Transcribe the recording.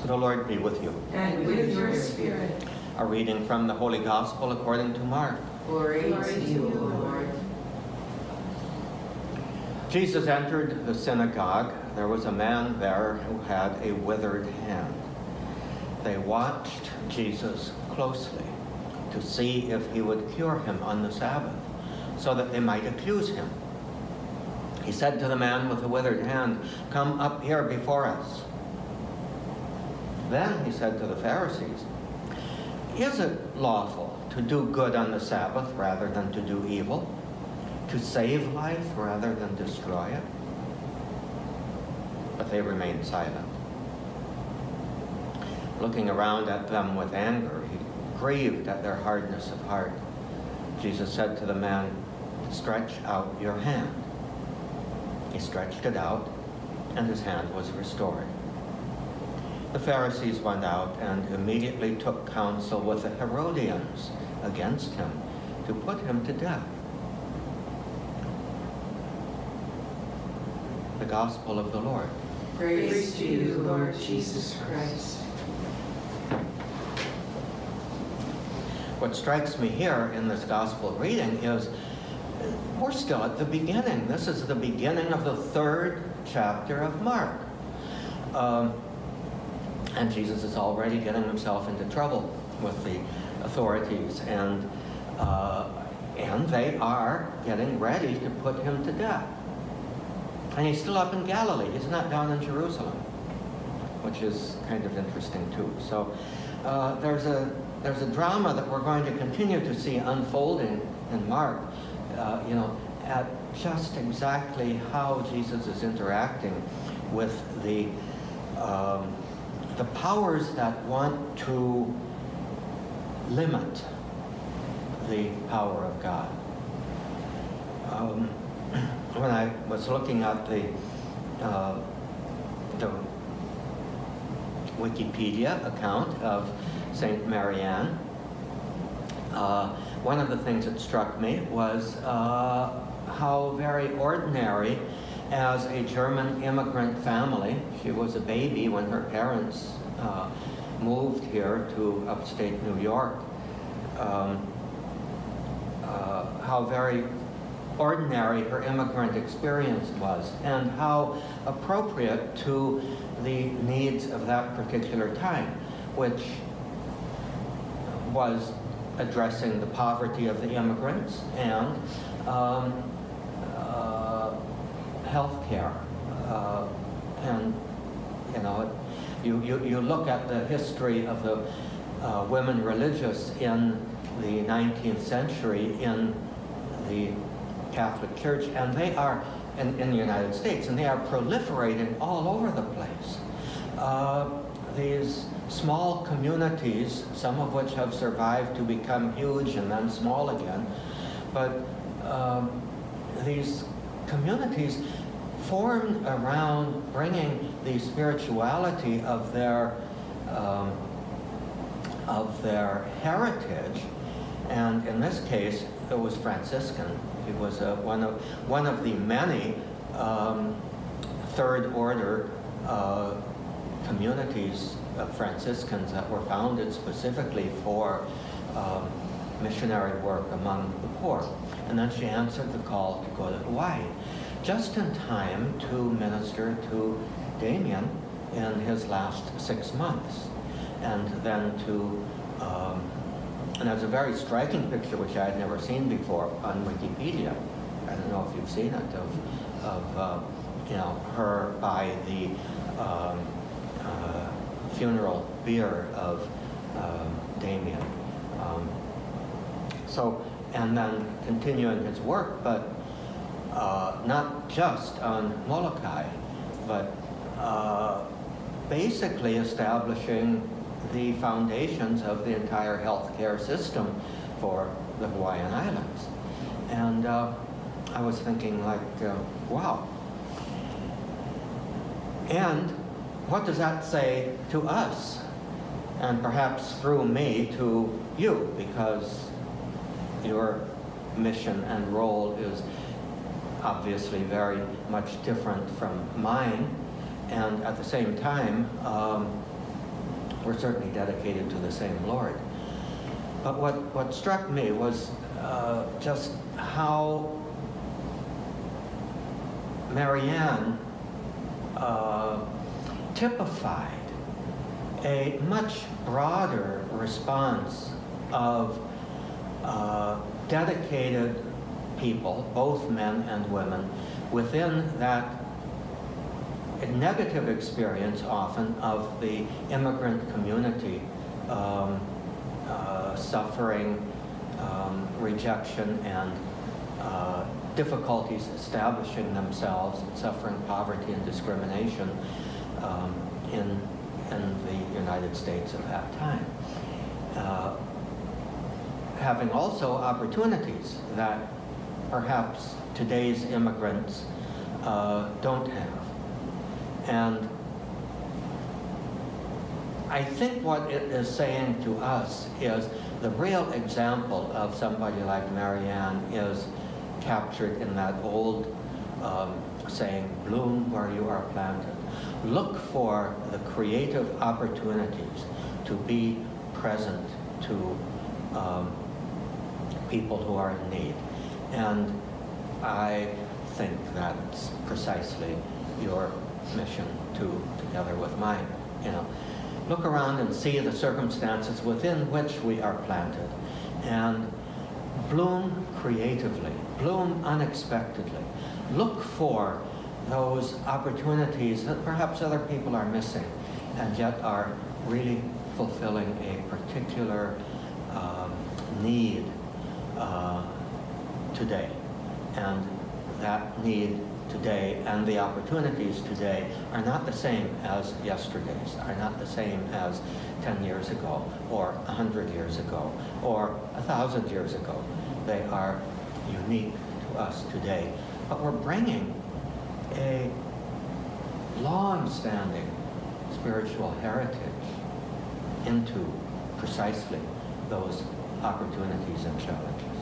The Lord be with you. And with your spirit. A reading from the Holy Gospel according to Mark. Glory to you, Lord. Jesus entered the synagogue. There was a man there who had a withered hand. They watched Jesus closely to see if he would cure him on the Sabbath, so that they might accuse him. He said to the man with the withered hand, "Come up here before us." Then he said to the Pharisees, "Is it lawful to do good on the Sabbath rather than to do evil? To save life rather than destroy it?" But they remained silent. Looking around at them with anger, he grieved at their hardness of heart. Jesus said to the man, "Stretch out your hand." He stretched it out, and his hand was restored. The Pharisees went out and immediately took counsel with the Herodians against him to put him to death. The Gospel of the Lord. Praise to you, Lord Jesus Christ. What strikes me here in this Gospel reading is we're still at the beginning. This is the beginning of the 3rd chapter of Mark. And Jesus is already getting himself into trouble with the authorities, and they are getting ready to put him to death. And he's still up in Galilee. He's not down in Jerusalem, which is kind of interesting too. So there's a drama that we're going to continue to see unfolding in Mark, at just exactly how Jesus is interacting with the powers that want to limit the power of God. When I was looking at the Wikipedia account of Saint Marianne, one of the things that struck me was how very ordinary, as a German immigrant family, she was a baby when her parents moved here to upstate New York, how very ordinary her immigrant experience was, and how appropriate to the needs of that particular time, which was addressing the poverty of the immigrants and health care. And you look at the history of the women religious in the 19th century in the Catholic Church, and they are in the United States, and they are proliferating all over the place. These small communities, some of which have survived to become huge and then small again, but these communities formed around bringing the spirituality of their heritage, and in this case, it was Franciscan. He was one of the many Third Order communities of Franciscans that were founded specifically for missionary work among the poor. And then she answered the call to go to Hawaii, just in time to minister to Damien in his last 6 months. And then and there's a very striking picture which I had never seen before on Wikipedia. I don't know if you've seen it, of her by the funeral bier of Damien. And then continuing his work, but not just on Moloka'i, but basically establishing the foundations of the entire healthcare system for the Hawaiian Islands. And I was thinking, wow. And what does that say to us? And perhaps through me to you, because your mission and role is obviously very much different from mine. And at the same time, We're certainly dedicated to the same Lord. But what struck me was just how Marianne typified a much broader response of dedicated people, both men and women, within that negative experience often of the immigrant community, suffering, rejection, and difficulties establishing themselves, suffering poverty and discrimination in the United States at that time. Having also opportunities that perhaps today's immigrants don't have. And I think what it is saying to us is the real example of somebody like Marianne is captured in that old saying, bloom where you are planted. Look for the creative opportunities to be present to people who are in need. And I think that's precisely your mission too, together with mine. Look around and see the circumstances within which we are planted, and bloom creatively, bloom unexpectedly. Look for those opportunities that perhaps other people are missing, and yet are really fulfilling a particular need today. And that need today and the opportunities today are not the same as yesterday's, are not the same as 10 years ago, or 100 years ago, or 1,000 years ago. They are unique to us today. But we're bringing a long-standing spiritual heritage into precisely those opportunities and challenges.